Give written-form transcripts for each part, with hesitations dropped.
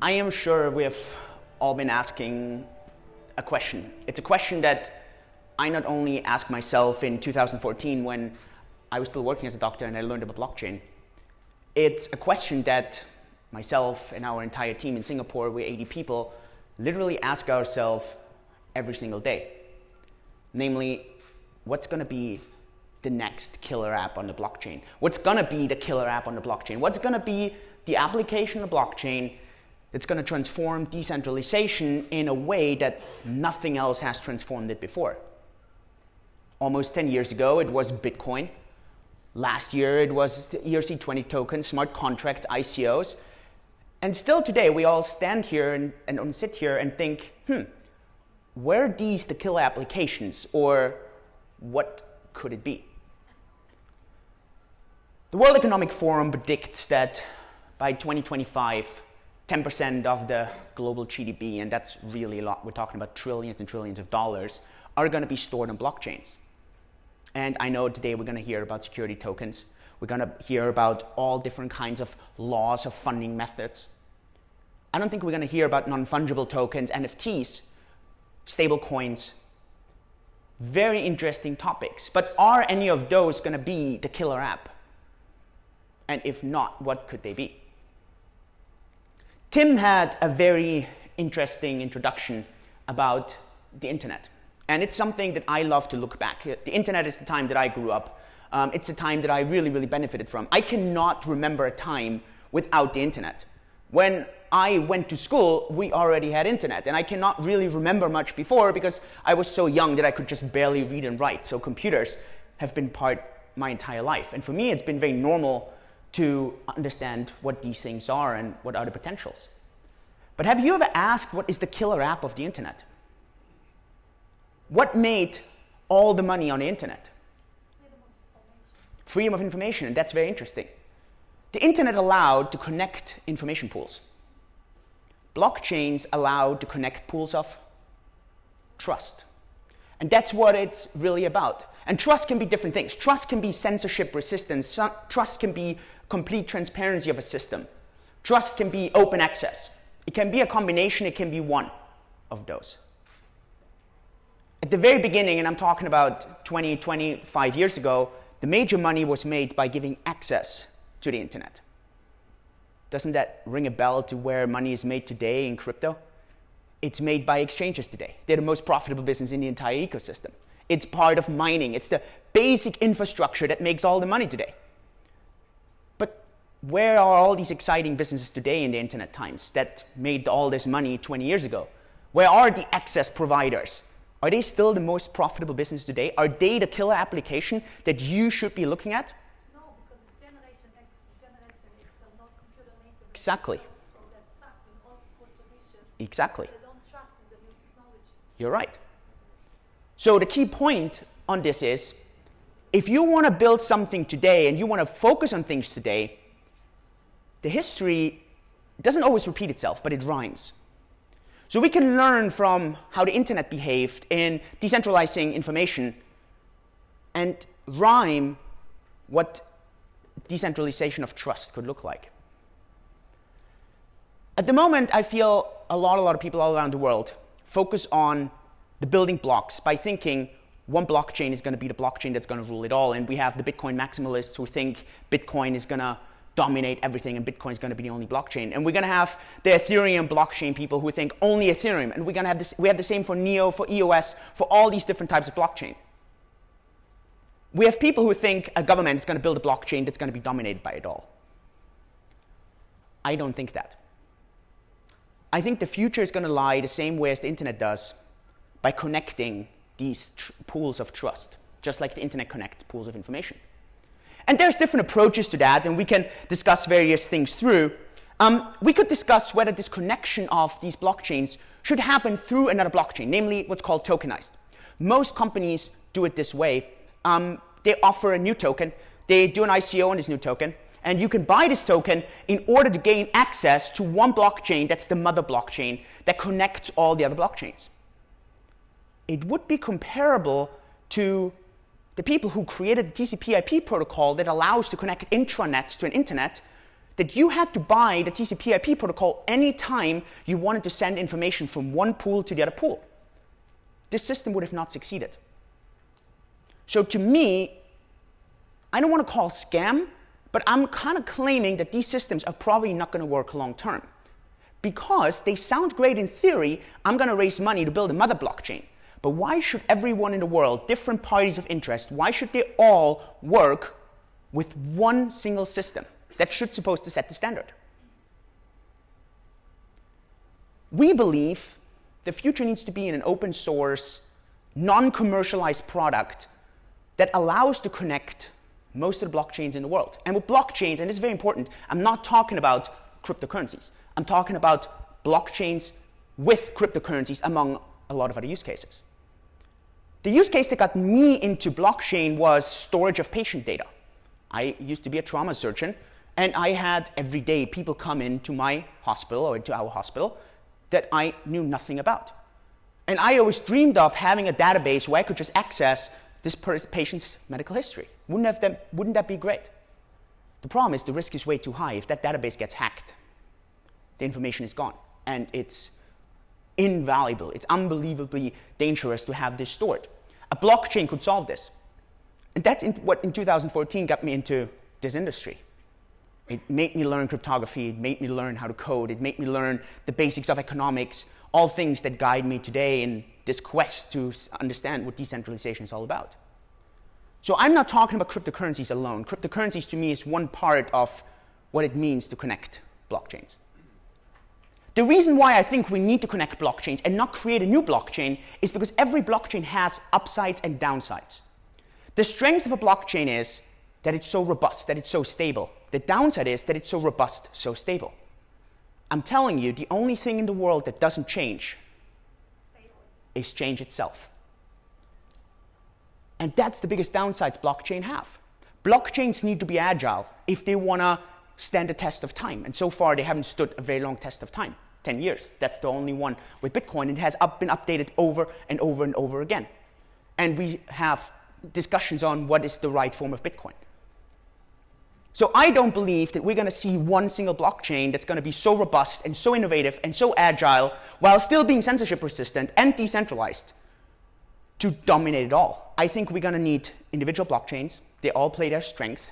I am sure we've all been asking a question. It's a question that I not only asked myself in 2014 when I was still working as a doctor and I learned about blockchain. It's a question that myself and our entire team in Singapore, we're 80 people, literally ask ourselves every single day. Namely, what's going to be the next killer app on the blockchain? What's going to be the killer app on the blockchain? What's going to be the application of the blockchain that's going to transform decentralization in a way that nothing else has transformed it before? Almost 10 years ago, it was Bitcoin. Last year, it was ERC20 tokens, smart contracts, ICOs. And still today, we all stand here and sit here and think, were these the killer applications, or what could it be? The World Economic Forum predicts that by 2025, 10% of the global GDP, and that's really a lot, we're talking about trillions and trillions of dollars, are going to be stored on blockchains. And I know today we're going to hear about security tokens. We're going to hear about all different kinds of laws of funding methods. I don't think we're going to hear about non-fungible tokens, NFTs, stable coins. Very interesting topics. But are any of those going to be the killer app? And if not, what could they be? Tim had a very interesting introduction about the internet. And it's something that I love to look back. The internet is the time that I grew up. It's a time that I really, really benefited from. I cannot remember a time without the internet. When I went to school, we already had internet. And I cannot really remember much before because I was so young that I could just barely read and write. So computers have been part my entire life. And for me, it's been very normal to understand what these things are and what are the potentials. But have you ever asked what is the killer app of the internet? What made all the money on the internet? Freedom of information, and that's very interesting. The internet allowed to connect information pools. Blockchains allowed to connect pools of trust. And that's what it's really about. And trust can be different things. Trust can be censorship resistance. Trust can be complete transparency of a system. Trust can be open access. It can be a combination, it can be one of those. At the very beginning, and I'm talking about 25 years ago, the major money was made by giving access to the internet. Doesn't that ring a bell to where money is made today in crypto? It's made by exchanges today. They're the most profitable business in the entire ecosystem. It's part of mining. It's the basic infrastructure that makes all the money today. But where are all these exciting businesses today in the internet times that made all this money 20 years ago? Where are the access providers? Are they still the most profitable business today? Are they the killer application that you should be looking at? No, because it's Generation X. Generation X are not computer native. Exactly. So they're stuck in old school tradition. Exactly. They don't trust in the new technology. You're right. So the key point on this is, if you want to build something today and you want to focus on things today, the history doesn't always repeat itself, but it rhymes. So we can learn from how the internet behaved in decentralizing information and rhyme what decentralization of trust could look like. At the moment, I feel a lot of people all around the world focus on the building blocks by thinking one blockchain is going to be the blockchain that's going to rule it all. And we have the Bitcoin maximalists who think Bitcoin is going to dominate everything and Bitcoin is going to be the only blockchain. And we're going to have the Ethereum blockchain people who think only Ethereum. And we're going to have this, we have the same for Neo, for EOS, for all these different types of blockchain. We have people who think a government is going to build a blockchain that's going to be dominated by it all. I don't think that. I think the future is going to lie the same way as the internet does, by connecting these pools of trust, just like the internet connects pools of information. And there's different approaches to that, and we can discuss various things through. We could discuss whether this connection of these blockchains should happen through another blockchain, namely what's called tokenized. Most companies do it this way. They offer a new token, they do an ICO on this new token, and you can buy this token in order to gain access to one blockchain that's the mother blockchain that connects all the other blockchains. It would be comparable to the people who created the TCP/IP protocol that allows to connect intranets to an internet that you had to buy the TCP/IP protocol anytime you wanted to send information from one pool to the other pool. This system would have not succeeded. So to me, I don't want to call it scam, but I'm kind of claiming that these systems are probably not going to work long term. Because they sound great in theory, I'm going to raise money to build another blockchain. But why should everyone in the world, different parties of interest, why should they all work with one single system that should supposed to set the standard? We believe the future needs to be in an open source, non-commercialized product that allows to connect most of the blockchains in the world. And with blockchains, and this is very important, I'm not talking about cryptocurrencies. I'm talking about blockchains with cryptocurrencies among a lot of other use cases. The use case that got me into blockchain was storage of patient data. I used to be a trauma surgeon, and I had every day people come into my hospital or into our hospital that I knew nothing about. And I always dreamed of having a database where I could just access this patient's medical history. Wouldn't that be great? The problem is the risk is way too high. If that database gets hacked, the information is gone, and it's invaluable. It's unbelievably dangerous to have this stored. A blockchain could solve this. And that's what in 2014 got me into this industry. It made me learn cryptography, it made me learn how to code, it made me learn the basics of economics, all things that guide me today in this quest to understand what decentralization is all about. So I'm not talking about cryptocurrencies alone. Cryptocurrencies to me is one part of what it means to connect blockchains. The reason why I think we need to connect blockchains and not create a new blockchain is because every blockchain has upsides and downsides. The strength of a blockchain is that it's so robust, that it's so stable. The downside is that it's so robust, so stable. I'm telling you, the only thing in the world that doesn't change is change itself. And that's the biggest downsides blockchains have. Blockchains need to be agile if they want to stand the test of time. And so far, they haven't stood a very long test of time, 10 years. That's the only one with Bitcoin. It has been updated over and over and over again. And we have discussions on what is the right form of Bitcoin. So I don't believe that we're going to see one single blockchain that's going to be so robust and so innovative and so agile while still being censorship resistant and decentralized to dominate it all. I think we're going to need individual blockchains. They all play their strength.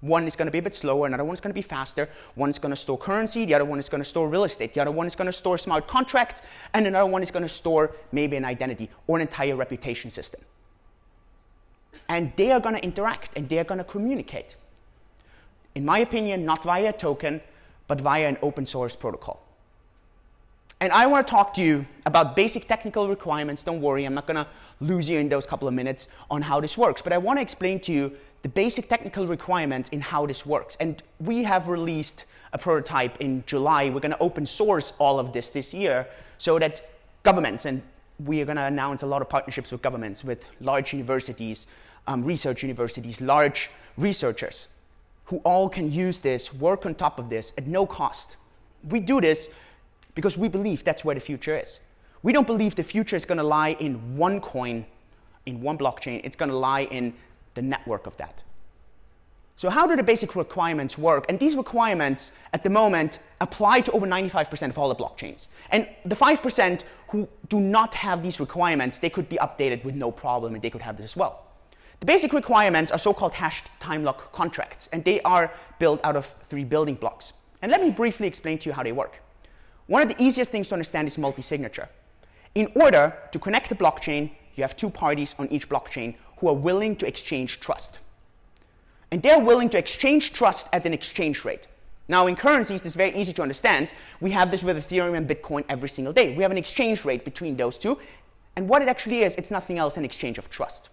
One is going to be a bit slower, another one is going to be faster. One is going to store currency, the other one is going to store real estate, the other one is going to store smart contracts, and another one is going to store maybe an identity or an entire reputation system. And they are going to interact and they are going to communicate. In my opinion, not via a token, but via an open source protocol. And I want to talk to you about basic technical requirements. Don't worry, I'm not going to lose you in those couple of minutes on how this works, but I want to explain to you the basic technical requirements in how this works. And we have released a prototype in July. We're going to open source all of this year so that governments, and we are going to announce a lot of partnerships with governments, with large universities, research universities, large researchers, who all can use this, work on top of this at no cost. We do this because we believe that's where the future is. We don't believe the future is going to lie in one coin, in one blockchain. It's going to lie in the network of that. So how do the basic requirements work? And these requirements, at the moment, apply to over 95% of all the blockchains. And the 5% who do not have these requirements, they could be updated with no problem, and they could have this as well. The basic requirements are so-called hashed time lock contracts, and they are built out of 3 building blocks. And let me briefly explain to you how they work. One of the easiest things to understand is multi-signature. In order to connect the blockchain, you have 2 parties on each blockchain who are willing to exchange trust. And they're willing to exchange trust at an exchange rate. Now, in currencies, this is very easy to understand. We have this with Ethereum and Bitcoin every single day. We have an exchange rate between those two. And what it actually is, it's nothing else than an exchange of trust.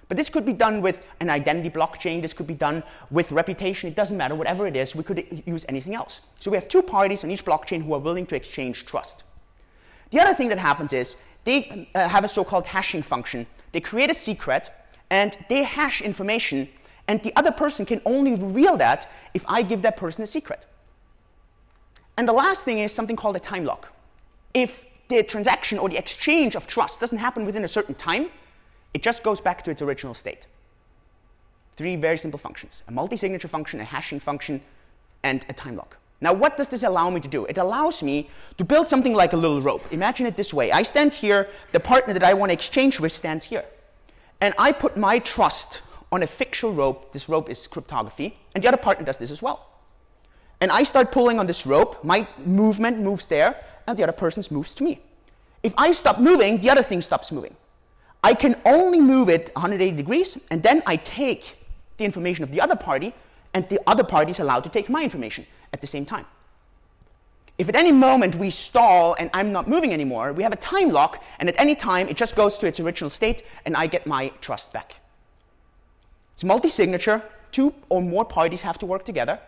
But this could be done with an identity blockchain. This could be done with reputation. It doesn't matter. Whatever it is, we could use anything else. So we have 2 parties on each blockchain who are willing to exchange trust. The other thing that happens is they have a so-called hashing function. They create a secret, and they hash information, and the other person can only reveal that if I give that person a secret. And the last thing is something called a time lock. If the transaction or the exchange of trust doesn't happen within a certain time, it just goes back to its original state. 3 very simple functions: a multi-signature function, a hashing function, and a time lock. Now, what does this allow me to do? It allows me to build something like a little rope. Imagine it this way. I stand here, the partner that I want to exchange with stands here. And I put my trust on a fictional rope. This rope is cryptography, and the other partner does this as well. And I start pulling on this rope, my movement moves there, and the other person's moves to me. If I stop moving, the other thing stops moving. I can only move it 180 degrees, and then I take the information of the other party, and the other party is allowed to take my information at the same time. If at any moment we stall and I'm not moving anymore, we have a time lock, and at any time it just goes to its original state, and I get my trust back. It's multi-signature, 2 or more parties have to work together.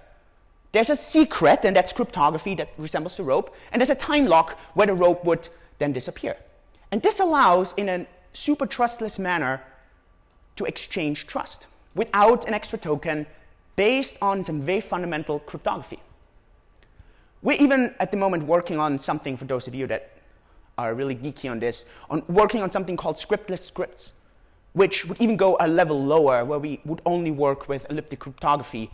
There's a secret, and that's cryptography that resembles the rope, and there's a time lock where the rope would then disappear. And this allows, in a super trustless manner, to exchange trust without an extra token based on some very fundamental cryptography. We're even at the moment working on something, for those of you that are really geeky on this, working on something called scriptless scripts, which would even go a level lower, where we would only work with elliptic cryptography,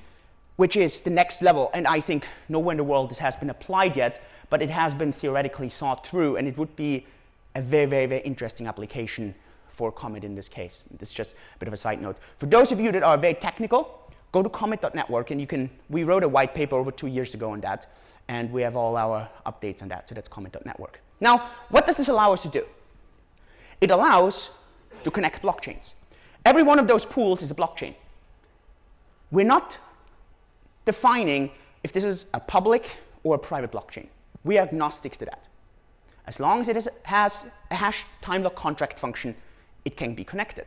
which is the next level. And I think nowhere in the world this has been applied yet, but it has been theoretically thought through, and it would be a very, very, very interesting application for Comet in this case. This is just a bit of a side note. For those of you that are very technical, go to comet.network, and we wrote a white paper over 2 years ago on that, and we have all our updates on that, so that's comet.network. Now, what does this allow us to do? It allows to connect blockchains. Every one of those pools is a blockchain. We're not defining if this is a public or a private blockchain. We are agnostic to that. As long as it has a hash time lock contract function, it can be connected.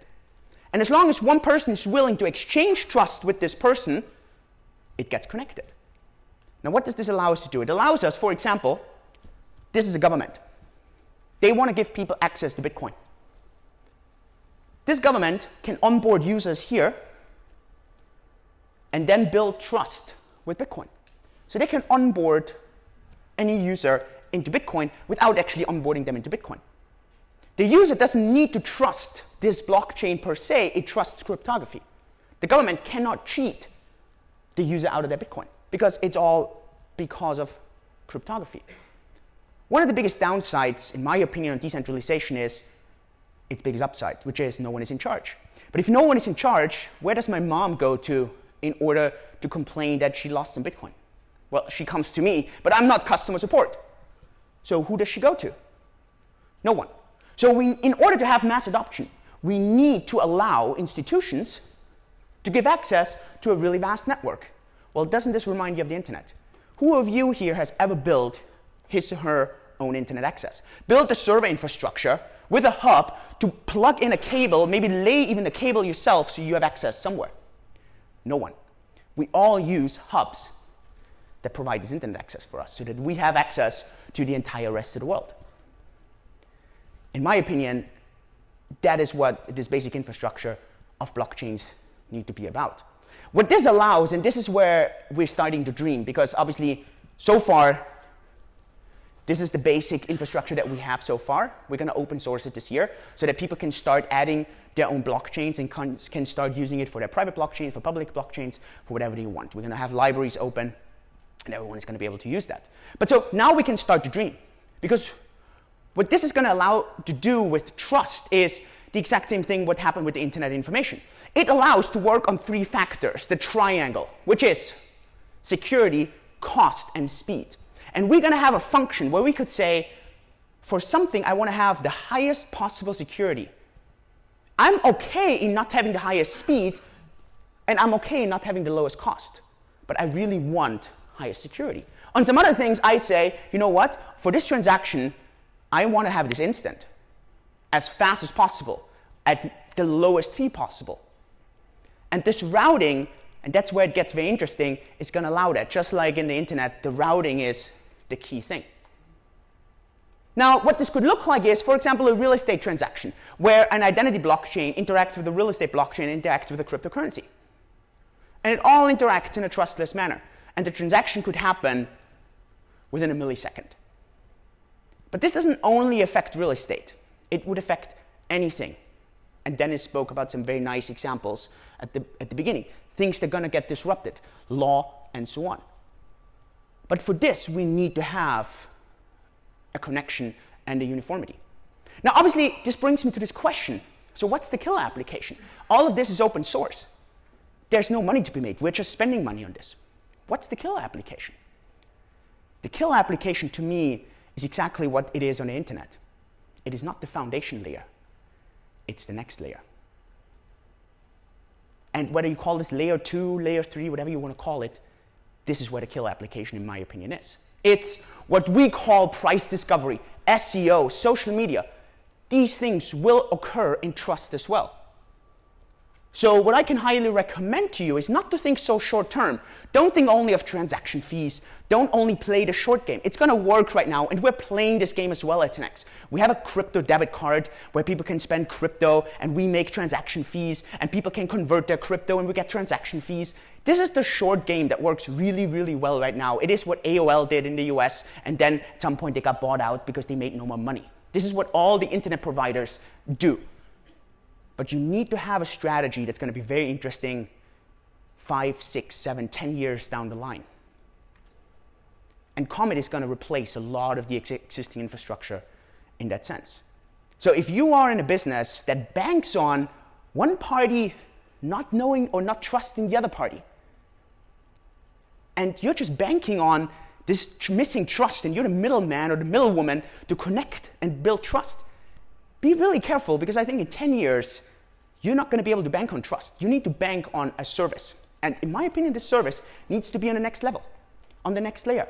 And as long as one person is willing to exchange trust with this person, it gets connected. Now, what does this allow us to do? It allows us, for example, this is a government. They want to give people access to Bitcoin. This government can onboard users here and then build trust with Bitcoin. So they can onboard any user into Bitcoin without actually onboarding them into Bitcoin. The user doesn't need to trust this blockchain per se, it trusts cryptography. The government cannot cheat the user out of their Bitcoin because it's all because of cryptography. One of the biggest downsides, in my opinion, on decentralization is its biggest upside, which is no one is in charge. But if no one is in charge, where does my mom go to in order to complain that she lost some Bitcoin? Well, she comes to me, but I'm not customer support. So who does she go to? No one. So in order to have mass adoption, we need to allow institutions to give access to a really vast network. Well, doesn't this remind you of the internet? Who of you here has ever built his or her own internet access? Built a server infrastructure with a hub to plug in a cable, maybe lay even the cable yourself so you have access somewhere? No one. We all use hubs that provide this internet access for us so that we have access to the entire rest of the world. In my opinion, that is what this basic infrastructure of blockchains need to be about. What this allows, and this is where we're starting to dream, because obviously, so far, this is the basic infrastructure that we have so far. We're going to open source it this year so that people can start adding their own blockchains and can start using it for their private blockchains, for public blockchains, for whatever they want. We're going to have libraries open, and everyone is going to be able to use that. But so now we can start to dream, because what this is going to allow to do with trust is the exact same thing what happened with the internet information. It allows to work on 3 factors, the triangle, which is security, cost, and speed. And we're going to have a function where we could say, for something, I want to have the highest possible security. I'm okay in not having the highest speed, and I'm okay in not having the lowest cost. But I really want highest security. On some other things, I say, you know what? For this transaction, I want to have this instant, as fast as possible, at the lowest fee possible. And this routing, and that's where it gets very interesting, is going to allow that. Just like in the internet, the routing is the key thing. Now, what this could look like is, for example, a real estate transaction, where an identity blockchain interacts with a real estate blockchain, interacts with a cryptocurrency. And it all interacts in a trustless manner. And the transaction could happen within a millisecond. But this doesn't only affect real estate. It would affect anything. And Dennis spoke about some very nice examples at the beginning. Things that are going to get disrupted, law, and so on. But for this, we need to have a connection and a uniformity. Now, obviously, this brings me to this question. So what's the killer application? All of this is open source. There's no money to be made. We're just spending money on this. What's the killer application? The killer application, to me, is exactly what it is on the internet. It is not the foundation layer. It's the next layer. And whether you call this layer 2, layer 3, whatever you want to call it, this is where the killer application, in my opinion, is. It's what we call price discovery, SEO, social media. These things will occur in trust as well. So what I can highly recommend to you is not to think so short term. Don't think only of transaction fees. Don't only play the short game. It's going to work right now, and we're playing this game as well at 10x. We have a crypto debit card where people can spend crypto, and we make transaction fees, and people can convert their crypto, and we get transaction fees. This is the short game that works really, really well right now. It is what AOL did in the US, and then at some point they got bought out because they made no more money. This is what all the internet providers do. But you need to have a strategy that's going to be very interesting 5, 6, 7, 10 years down the line. And Comet is going to replace a lot of the existing infrastructure in that sense. So if you are in a business that banks on one party not knowing or not trusting the other party, and you're just banking on this missing trust, and you're the middleman or the middlewoman to connect and build trust, be really careful, because I think in 10 years, you're not going to be able to bank on trust. You need to bank on a service. And in my opinion, this service needs to be on the next level, on the next layer.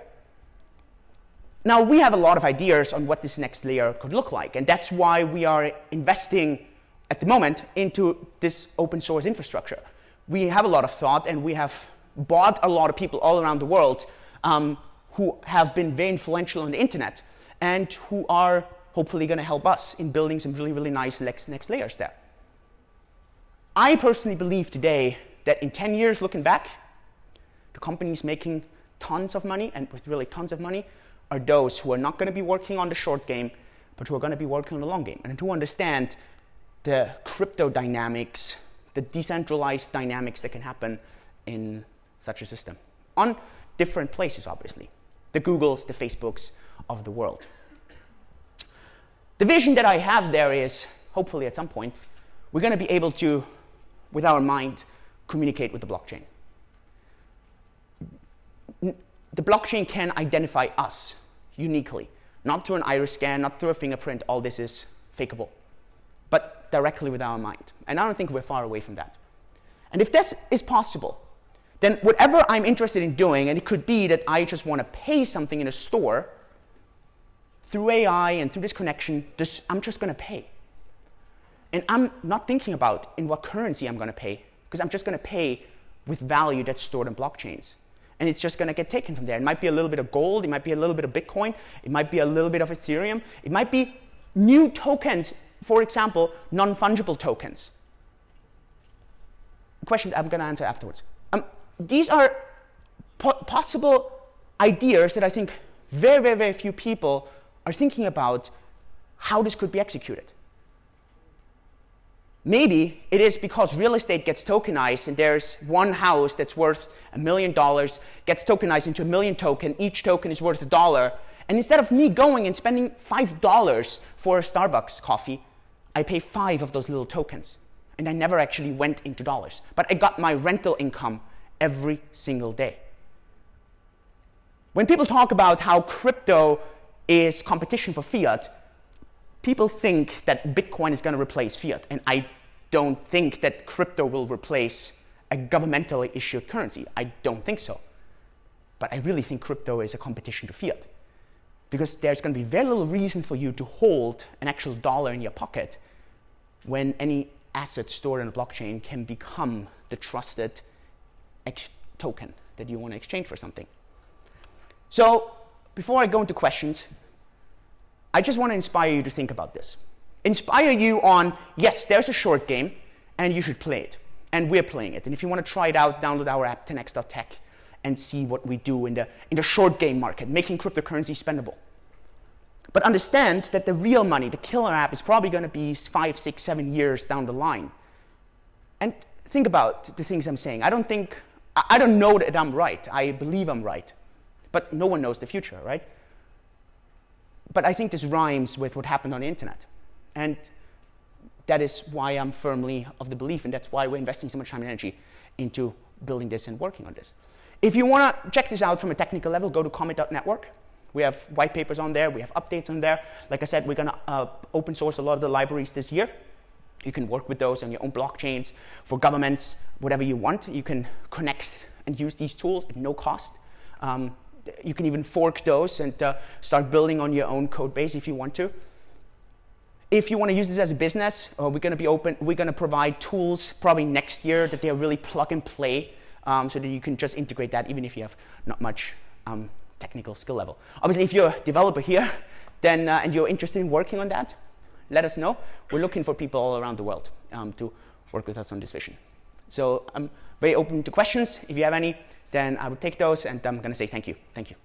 Now, we have a lot of ideas on what this next layer could look like, and that's why we are investing at the moment into this open source infrastructure. We have a lot of thought, and we have bought a lot of people all around the world who have been very influential on the internet and who are hopefully going to help us in building some really, really nice next layers there. I personally believe today that in 10 years, looking back, the companies making tons of money, and with really tons of money, are those who are not going to be working on the short game, but who are going to be working on the long game, and who understand the crypto dynamics, the decentralized dynamics that can happen in such a system. On different places, obviously. The Googles, the Facebooks of the world. The vision that I have there is, hopefully at some point, we're going to be able to, with our mind, communicate with the blockchain. The blockchain can identify us uniquely, not through an iris scan, not through a fingerprint. All this is fakeable, but directly with our mind. And I don't think we're far away from that. And if this is possible, then whatever I'm interested in doing, and it could be that I just want to pay something in a store, through AI and through this connection, I'm just going to pay. And I'm not thinking about in what currency I'm going to pay, because I'm just going to pay with value that's stored in blockchains. And it's just going to get taken from there. It might be a little bit of gold, it might be a little bit of Bitcoin, it might be a little bit of Ethereum, it might be new tokens, for example, non-fungible tokens. Questions I'm going to answer afterwards. These are possible ideas that I think very, very, very few people are thinking about how this could be executed. Maybe it is because real estate gets tokenized, and there's one house that's worth $1 million, gets tokenized into 1 million token, each token is worth $1, and instead of me going and spending $5 for a Starbucks coffee, I pay 5 of those little tokens, and I never actually went into dollars, but I got my rental income every single day. When people talk about how crypto is competition for fiat, people think that Bitcoin is going to replace fiat, and I don't think that crypto will replace a governmentally issued currency. I don't think so. But I really think crypto is a competition to fiat, because there's going to be very little reason for you to hold an actual dollar in your pocket when any asset stored in a blockchain can become the trusted token that you want to exchange for something. So before I go into questions, I just want to inspire you to think about this. Inspire you on, yes, there's a short game, and you should play it. And we're playing it. And if you want to try it out, download our app, 10x.tech, and see what we do in the short game market, making cryptocurrency spendable. But understand that the real money, the killer app, is probably going to be 5, 6, 7 years down the line. And think about the things I'm saying. I don't know that I'm right. I believe I'm right. But no one knows the future, right? But I think this rhymes with what happened on the internet. And that is why I'm firmly of the belief, and that's why we're investing so much time and energy into building this and working on this. If you want to check this out from a technical level, go to comet.network. We have white papers on there. We have updates on there. Like I said, we're going to open source a lot of the libraries this year. You can work with those on your own blockchains, for governments, whatever you want. You can connect and use these tools at no cost. You can even fork those and start building on your own code base if you want to. If you want to use this as a business, we're going to provide tools probably next year that they are really plug and play, so that you can just integrate that even if you have not much technical skill level. Obviously, if you're a developer here, then and you're interested in working on that, let us know. We're looking for people all around the world to work with us on this vision. So I'm very open to questions. If you have any, then I will take those, and I'm going to say thank you. Thank you.